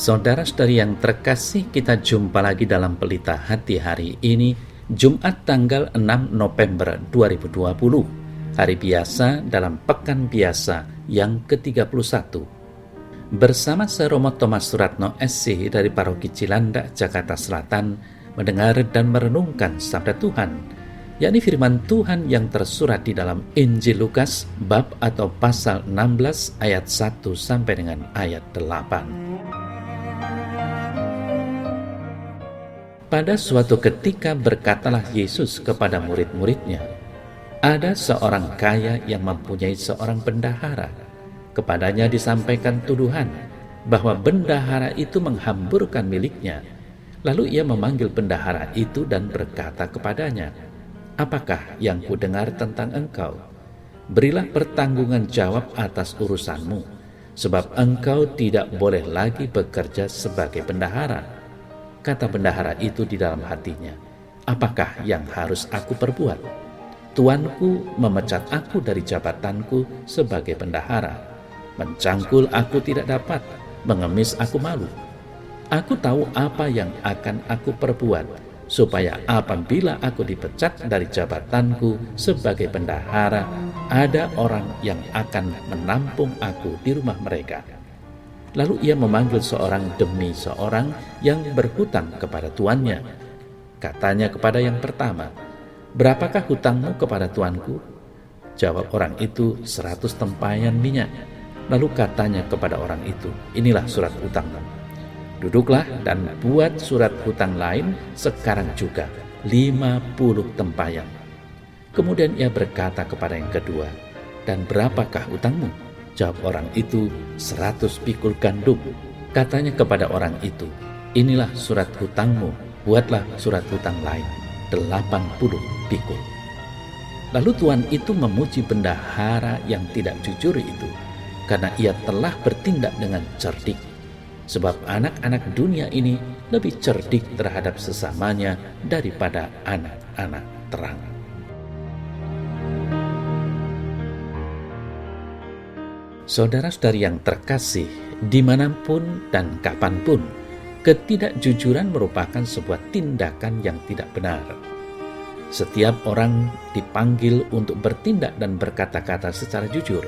Saudara-saudari yang terkasih, kita jumpa lagi dalam Pelita Hati hari ini, Jumat tanggal 6 November 2020, hari biasa dalam Pekan Biasa yang ke-31. Bersama saya Romo Thomas Suratno SC dari Paroki Cilandak, Jakarta Selatan, mendengar dan merenungkan sabda Tuhan, yakni firman Tuhan yang tersurat di dalam Injil Lukas, bab atau pasal 16 ayat 1 sampai dengan ayat 8. Pada suatu ketika berkatalah Yesus kepada murid-muridnya, ada seorang kaya yang mempunyai seorang bendahara. Kepadanya disampaikan tuduhan bahwa bendahara itu menghamburkan miliknya. Lalu ia memanggil bendahara itu dan berkata kepadanya, "Apakah yang kudengar tentang engkau? Berilah pertanggungan jawab atas urusanmu, sebab engkau tidak boleh lagi bekerja sebagai bendahara." Kata bendahara itu di dalam hatinya, "Apakah yang harus aku perbuat? Tuanku memecat aku dari jabatanku sebagai bendahara. Mencangkul aku tidak dapat, mengemis aku malu. Aku tahu apa yang akan aku perbuat, supaya apabila aku dipecat dari jabatanku sebagai bendahara, ada orang yang akan menampung aku di rumah mereka." Lalu ia memanggil seorang demi seorang yang berhutang kepada tuannya. Katanya kepada yang pertama, "Berapakah hutangmu kepada tuanku?" Jawab orang itu, 100 tempayan minyak. Lalu katanya kepada orang itu, "Inilah surat hutangmu. Duduklah dan buat surat hutang lain sekarang juga, 50 tempayan. Kemudian ia berkata kepada yang kedua, "Dan berapakah hutangmu?" Jawab orang itu, 100 pikul gandum. Katanya kepada orang itu, "Inilah surat hutangmu, buatlah surat hutang lain, 80 pikul." Lalu tuan itu memuji bendahara yang tidak jujur itu, karena ia telah bertindak dengan cerdik. Sebab anak-anak dunia ini lebih cerdik terhadap sesamanya daripada anak-anak terang. Saudara-saudari yang terkasih, dimanapun dan kapanpun, ketidakjujuran merupakan sebuah tindakan yang tidak benar. Setiap orang dipanggil untuk bertindak dan berkata-kata secara jujur.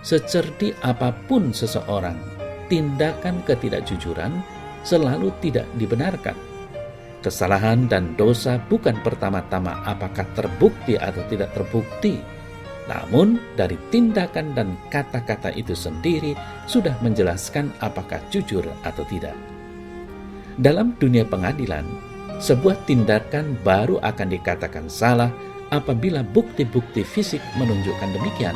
Secerdik apapun seseorang, tindakan ketidakjujuran selalu tidak dibenarkan. Kesalahan dan dosa bukan pertama-tama apakah terbukti atau tidak terbukti, namun dari tindakan dan kata-kata itu sendiri sudah menjelaskan apakah jujur atau tidak. Dalam dunia pengadilan, sebuah tindakan baru akan dikatakan salah apabila bukti-bukti fisik menunjukkan demikian.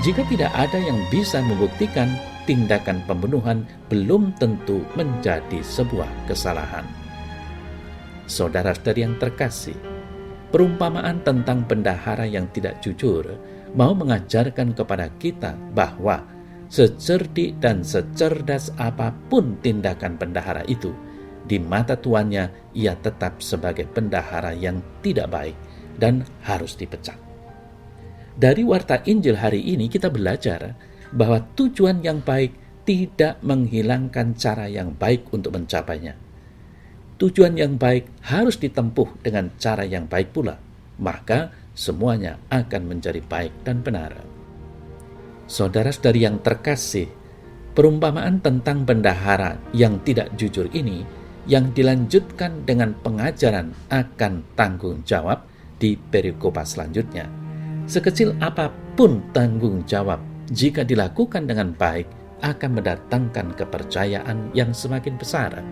Jika tidak ada yang bisa membuktikan, tindakan pembunuhan belum tentu menjadi sebuah kesalahan. Saudara-saudari yang terkasih, perumpamaan tentang bendahara yang tidak jujur mau mengajarkan kepada kita bahwa secerdik dan secerdas apapun tindakan bendahara itu, di mata tuannya ia tetap sebagai bendahara yang tidak baik dan harus dipecat. Dari warta Injil hari ini kita belajar bahwa tujuan yang baik tidak menghilangkan cara yang baik untuk mencapainya. Tujuan yang baik harus ditempuh dengan cara yang baik pula, maka semuanya akan menjadi baik dan benar. Saudara-saudari yang terkasih, perumpamaan tentang bendahara yang tidak jujur ini yang dilanjutkan dengan pengajaran akan tanggung jawab di perikopa selanjutnya. Sekecil apapun tanggung jawab, jika dilakukan dengan baik, akan mendatangkan kepercayaan yang semakin besar.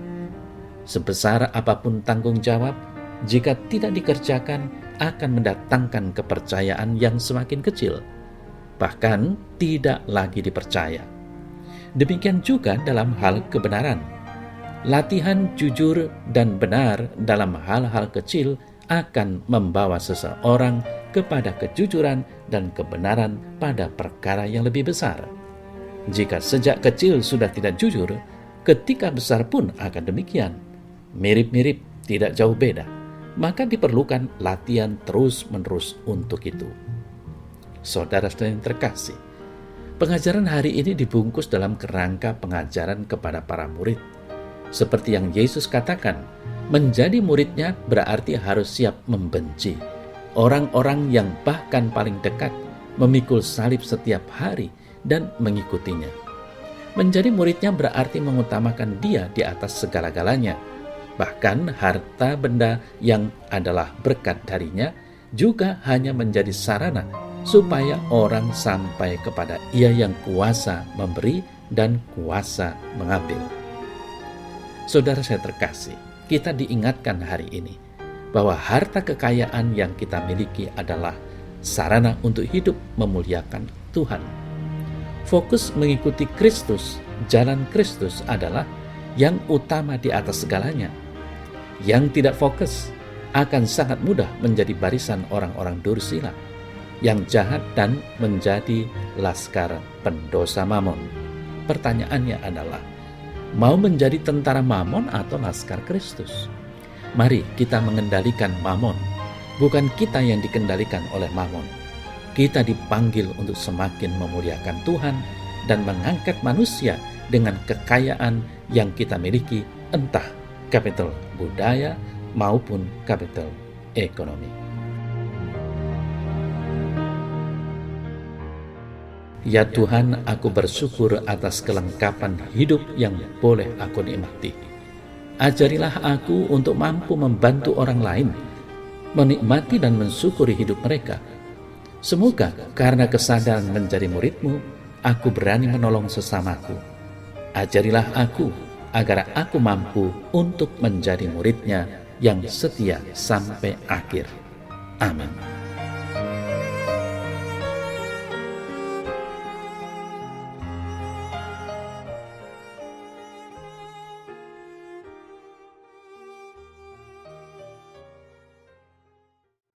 Sebesar apapun tanggung jawab, jika tidak dikerjakan, akan mendatangkan kepercayaan yang semakin kecil, bahkan tidak lagi dipercaya. Demikian juga dalam hal kebenaran. Latihan jujur dan benar dalam hal-hal kecil akan membawa seseorang kepada kejujuran dan kebenaran pada perkara yang lebih besar. Jika sejak kecil sudah tidak jujur, ketika besar pun akan demikian. Mirip-mirip, tidak jauh beda. Maka diperlukan latihan terus-menerus untuk itu. Saudara-saudara yang terkasih, Pengajaran hari ini dibungkus dalam kerangka pengajaran kepada para murid. Seperti yang Yesus katakan, menjadi muridnya berarti harus siap membenci orang-orang yang bahkan paling dekat, memikul salib setiap hari dan mengikutinya. Menjadi muridnya berarti mengutamakan Dia di atas segala-galanya. Bahkan harta benda yang adalah berkat darinya juga hanya menjadi sarana supaya orang sampai kepada Ia yang kuasa memberi dan kuasa mengambil. Saudara saya terkasih, kita diingatkan hari ini bahwa harta kekayaan yang kita miliki adalah sarana untuk hidup memuliakan Tuhan. Fokus mengikuti Kristus, jalan Kristus adalah yang utama di atas segalanya. Yang tidak fokus akan sangat mudah menjadi barisan orang-orang dursila yang jahat dan menjadi laskar pendosa Mamon. Pertanyaannya adalah, mau menjadi tentara Mamon atau laskar Kristus? Mari kita mengendalikan Mamon, bukan kita yang dikendalikan oleh Mamon. Kita dipanggil untuk semakin memuliakan Tuhan dan mengangkat manusia dengan kekayaan yang kita miliki, entah kapital budaya maupun kapital ekonomi. Ya Tuhan, aku bersyukur atas kelengkapan hidup yang boleh aku nikmati. Ajarilah aku untuk mampu membantu orang lain, menikmati dan mensyukuri hidup mereka. Semoga karena kesadaran menjadi murid-Mu, aku berani menolong sesamaku. Ajarilah aku agar aku mampu untuk menjadi murid-Nya yang setia sampai akhir. Amin.